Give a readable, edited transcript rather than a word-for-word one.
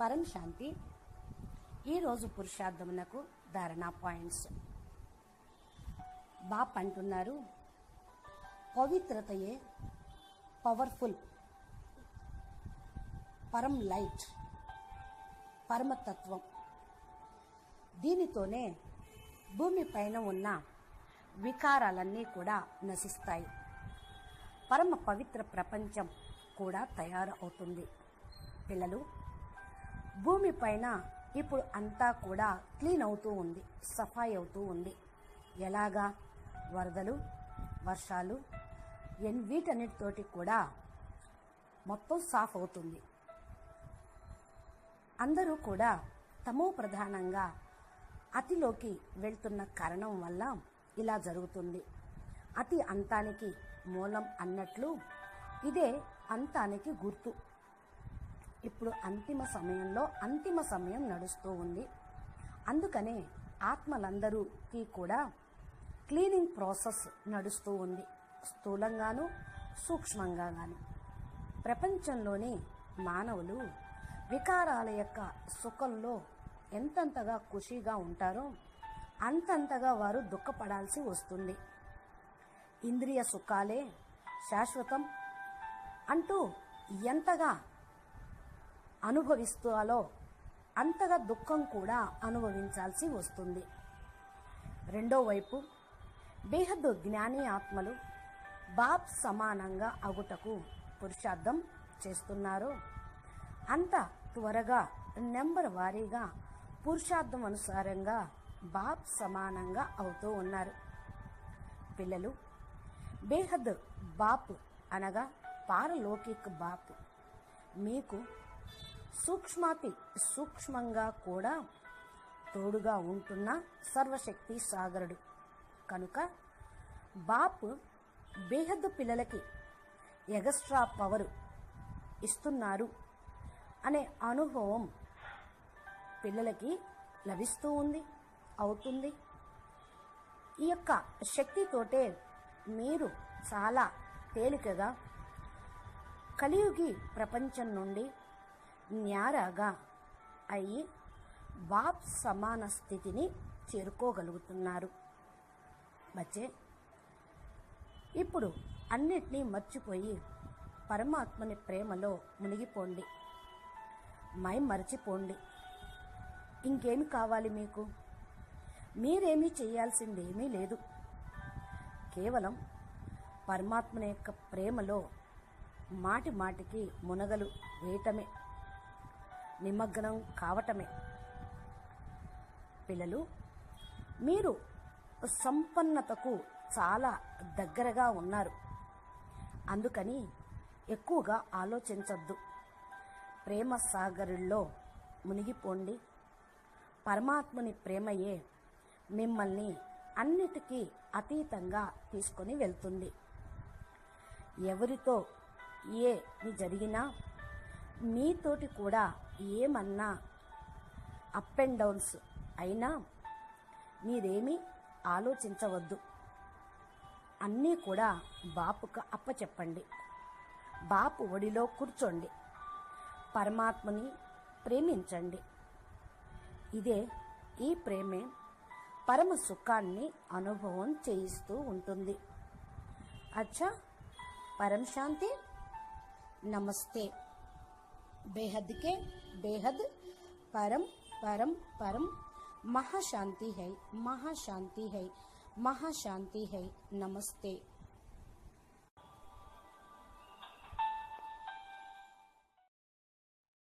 పరం శాంతి. ఈరోజు పురుషార్థమునకు ధారణా పాయింట్స్. బాప్ అంటున్నారు, పవిత్రతయే పవర్ఫుల్, పరం లైట్, పరమతత్వం. దీనితోనే భూమి పైన ఉన్న వికారాలన్నీ కూడా నశిస్తాయి. పరమ పవిత్ర ప్రపంచం కూడా తయారు అవుతుంది. పిల్లలు, భూమి పైన ఇప్పుడు అంతా కూడా క్లీన్ అవుతూ ఉంది, సఫాయి అవుతూ ఉంది. ఎలాగా? వరదలు, వర్షాలు, వీటన్నిటితోటి కూడా మొత్తం సాఫ్ అవుతుంది. అందరూ కూడా తమో ప్రధానంగా అతిలోకి వెళ్తున్న కారణం వల్ల ఇలా జరుగుతుంది. అతి అంతానికి మూలం అన్నట్లు ఇదే అంతానికి గుర్తు. ఇప్పుడు అంతిమ సమయం నడుస్తూ ఉంది. అందుకనే ఆత్మలందరూకి కూడా క్లీనింగ్ ప్రాసెస్ నడుస్తూ ఉంది, స్థూలంగాను సూక్ష్మంగా గాను. ప్రపంచంలోని మానవులు వికారాల యొక్క సుఖంలో ఎంతంతగా ఖుషీగా ఉంటారో అంతంతగా వారు దుఃఖపడాల్సి వస్తుంది. ఇంద్రియ సుఖాలే శాశ్వతం అంటూ ఎంతగా అనుభవిస్తాలో అంతగా దుఃఖం కూడా అనుభవించాల్సి వస్తుంది. రెండో వైపు బేహద్దు జ్ఞాని ఆత్మలు బాప్ సమానంగా అగుటకు పురుషార్థం చేస్తున్నారో అంత త్వరగా నెంబర్ వారీగా పురుషార్థం అనుసారంగా బాప్ సమానంగా అవుతూ ఉన్నారు. పిల్లలు, బేహద్ బాప్ అనగా పారలౌకిక బాప్ మీకు సూక్ష్మాతి సూక్ష్మంగా కూడా తోడుగా ఉంటున్న సర్వశక్తి సాగరుడు కనుక బాప్ బేహద్దు పిల్లలకి ఎగస్ట్రా పవర్ ఇస్తున్నారు అనే అనుభవం పిల్లలకి లభిస్తూ ఉంది, అవుతుంది. ఈ యొక్క శక్తితోటే మీరు చాలా తేలికగా కలియుగి ప్రపంచం నుండి న్యారాగా అయ్యి బాప్ సమాన స్థితిని చేరుకోగలుగుతున్నారు. బచ్చే, ఇప్పుడు అన్నిటినీ మర్చిపోయి పరమాత్మని ప్రేమలో మునిగిపోండి, మర్చిపోండి. ఇంకేమి కావాలి మీకు? మీరేమీ చేయాల్సిందేమీ లేదు. కేవలం పరమాత్మ యొక్క ప్రేమలో మాటి మాటికి మునగలు వేయటమే, నిమగ్నం కావటమే. పిల్లలు, మీరు సంపన్నతకు చాలా దగ్గరగా ఉన్నారు. అందుకని ఎక్కువగా ఆలోచించొద్దు. ప్రేమ సాగరుల్లో మునిగిపోండి. పరమాత్మని ప్రేమయే మిమ్మల్ని అన్నిటికీ అతీతంగా తీసుకొని వెళ్తుంది. ఎవరితో ఏమి జరిగినా, మీతోటి కూడా ఏమన్నా అప్ అండ్ డౌన్స్ అయినా మీరేమీ ఆలోచించవద్దు. అన్నీ కూడా బాపుకు అప్పచెప్పండి. బాపు ఒడిలో కూర్చోండి. పరమాత్మని ప్రేమించండి. ఈ ప్రేమే పరమ సుఖాన్ని అనుభవం చేయిస్తూ ఉంటుంది. అచ్చా, పరం శాంతి. నమస్తే. बेहद के बेहद परम परम परम महाशांति है, महाशांति है, महाशांति है. नमस्ते.